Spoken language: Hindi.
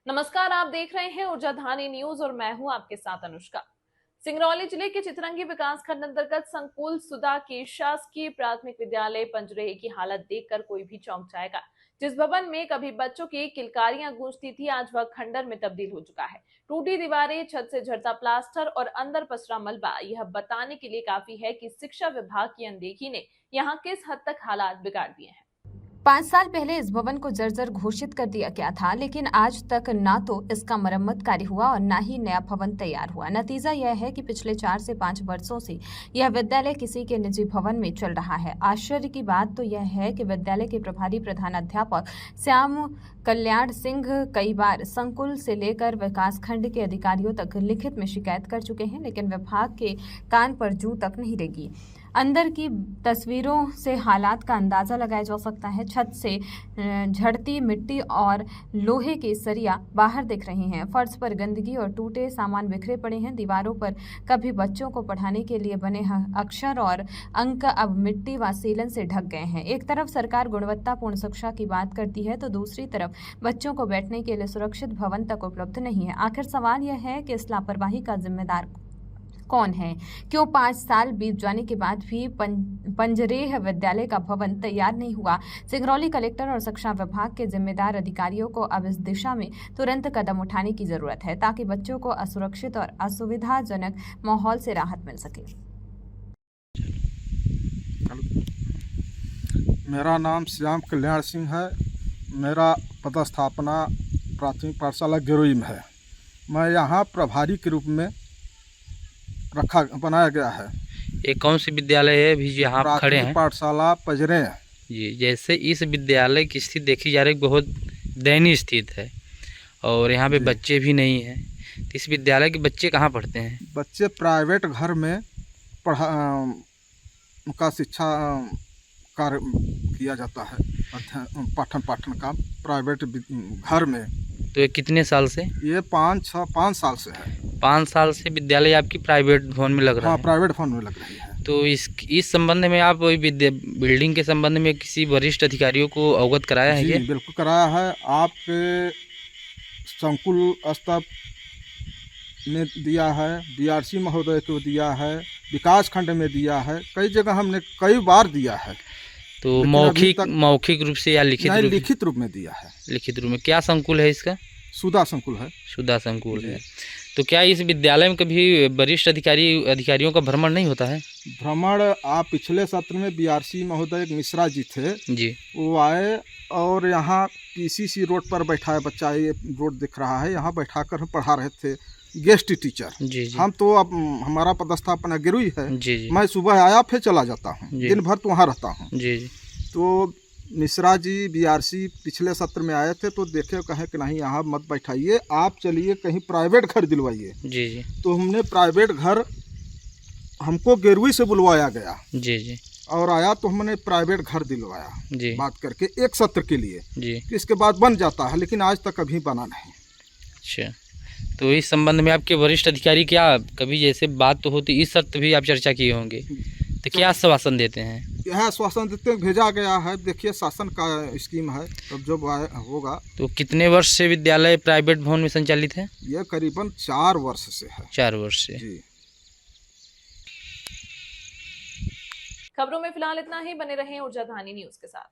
नमस्कार, आप देख रहे हैं ऊर्जा धानी न्यूज और मैं हूं आपके साथ अनुष्का। सिंगरौली जिले के चितरंगी विकास खंड अंतर्गत संकुल सुधा के शासकीय प्राथमिक विद्यालय पंजरेह की हालत देखकर कोई भी चौंक जाएगा। जिस भवन में कभी बच्चों की किलकारियां गूंजती थी, आज वह खंडर में तब्दील हो चुका है। टूटी दीवारें, छत से झड़ता प्लास्टर और अंदर पसरा मलबा यह बताने के लिए काफी है कि शिक्षा विभाग की अनदेखी ने यहाँ किस हद तक हालात बिगाड़ दिए हैं। 5 साल पहले इस भवन को जर्जर घोषित कर दिया गया था, लेकिन आज तक ना तो इसका मरम्मत कार्य हुआ और ना ही नया भवन तैयार हुआ। नतीजा यह है कि पिछले 4 से 5 वर्षों से यह विद्यालय किसी के निजी भवन में चल रहा है। आश्चर्य की बात तो यह है कि विद्यालय के प्रभारी प्रधानाध्यापक श्याम कल्याण सिंह कई बार संकुल से लेकर विकासखंड के अधिकारियों तक लिखित में शिकायत कर चुके हैं, लेकिन विभाग के कान पर जू तक नहीं रेंगी। अंदर की तस्वीरों से हालात का अंदाजा लगाया जा सकता है। छत से झड़ती मिट्टी और लोहे के सरिया बाहर दिख रहे हैं। फर्श पर गंदगी और टूटे सामान बिखरे पड़े हैं। दीवारों पर कभी बच्चों को पढ़ाने के लिए बने अक्षर और अंक अब मिट्टी व सीलन से ढक गए हैं। एक तरफ सरकार गुणवत्तापूर्ण शिक्षा की बात करती है, तो दूसरी तरफ बच्चों को बैठने के लिए सुरक्षित भवन तक उपलब्ध नहीं है। आखिर सवाल यह है कि इस लापरवाही का जिम्मेदार कौन है? क्यों 5 साल बीत जाने के बाद भी पंजरेह विद्यालय का भवन तैयार नहीं हुआ? सिंगरौली कलेक्टर और शिक्षा विभाग के जिम्मेदार अधिकारियों को अब इस दिशा में तुरंत कदम उठाने की जरूरत है, ताकि बच्चों को असुरक्षित और असुविधाजनक माहौल से राहत मिल सके। मेरा नाम श्याम कल्याण सिंह है। मेरा पदस्थापना प्राथमिक पाठशाला गिरोई में है। मैं यहाँ प्रभारी के रूप में बनाया गया है। ये कौन सी विद्यालय है अभी यहाँ आप खड़े हैं? पाठशाला पंजरेह जी, जैसे इस विद्यालय की स्थिति देखी जा रही है, बहुत दयनीय स्थिति है और यहाँ पे बच्चे भी नहीं हैं। तो इस विद्यालय के बच्चे कहाँ पढ़ते हैं? बच्चे प्राइवेट घर में उनका शिक्षा कार्य किया जाता है, पाठन का प्राइवेट घर में। तो ये कितने साल से? ये 5 साल से है। 5 साल से विद्यालय आपकी प्राइवेट भवन में लग रहा है? हाँ, प्राइवेट भवन में लग रही है। तो इस संबंध में आप बिल्डिंग के संबंध में किसी वरिष्ठ अधिकारियों को अवगत कराया है? जी, बिल्कुल कराया है। आपके संकुल स्तर में दिया है, बीआरसी महोदय को दिया है, विकास खंड में दिया है, कई जगह हमने कई बार दिया है। तो मौखिक रूप से या लिखित रूप में दिया है। लिखित रूप में क्या संकुल है इसका? सुधा संकुल है। सुधा संकुल है। तो क्या इस विद्यालय में कभी वरिष्ठ अधिकारियों का भ्रमण नहीं होता है? भ्रमण आप पिछले सत्र में बीआरसी महोदय मिश्रा जी थे जी, वो आए और यहाँ पीसीसी रोड पर बैठाए, बच्चा ये रोड दिख रहा है, यहाँ बैठा कर पढ़ा रहे थे, गेस्ट टीचर। जी। हम तो अब हमारा पदस्थापना गिरोई है। जी। मैं सुबह आया फिर चला जाता हूँ, दिन भर तो वहाँ रहता हूँ। जी। तो मिश्रा जी बीआरसी पिछले सत्र में आए थे, तो देखे कहे कि नहीं यहाँ मत बैठाइए, आप चलिए कहीं प्राइवेट घर दिलवाइए। जी। तो हमने प्राइवेट घर, हमको गिरोई से बुलवाया गया। जी। और आया तो हमने प्राइवेट घर दिलवाया जी, बात करके एक सत्र के लिए जी। इसके बाद बन जाता है, लेकिन आज तक अभी बना नहीं। अच्छा, तो इस संबंध में आपके वरिष्ठ अधिकारी क्या कभी जैसे बात तो होती, इस सत्र भी आप चर्चा किए होंगे, तो क्या आश्वासन देते हैं? यह आश्वासन देते हैं, भेजा गया है, देखिए शासन का स्कीम है, तब जब होगा। तो कितने वर्ष से विद्यालय प्राइवेट भवन में संचालित है? यह करीबन 4 वर्ष से है। 4 वर्ष से। जी। खबरों में फिलहाल इतना ही। बने रहें ऊर्जा धानी न्यूज के साथ।